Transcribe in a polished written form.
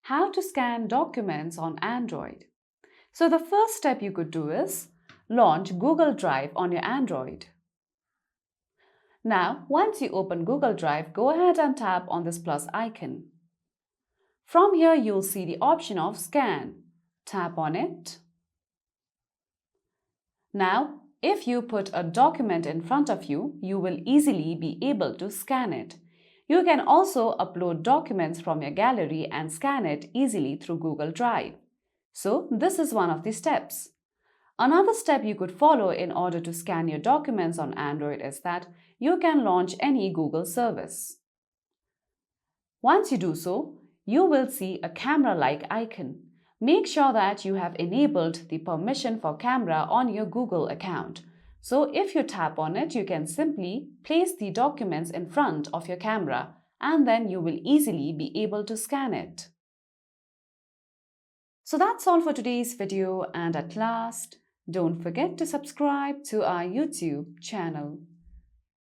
how to scan documents on Android. So the first step you could do is launch Google Drive on your Android. Now, once you open Google Drive, go ahead and tap on this plus icon. From here, you'll see the option of Scan. Tap on it. Now, if you put a document in front of you, you will easily be able to scan it. You can also upload documents from your gallery and scan it easily through Google Drive. So, this is one of the steps. Another step you could follow in order to scan your documents on Android is that you can launch any Google service. Once you do so, you will see a camera-like icon. Make sure that you have enabled the permission for camera on your Google account. So if you tap on it, you can simply place the documents in front of your camera and then you will easily be able to scan it. So that's all for today's video, and at last, don't forget to subscribe to our YouTube channel.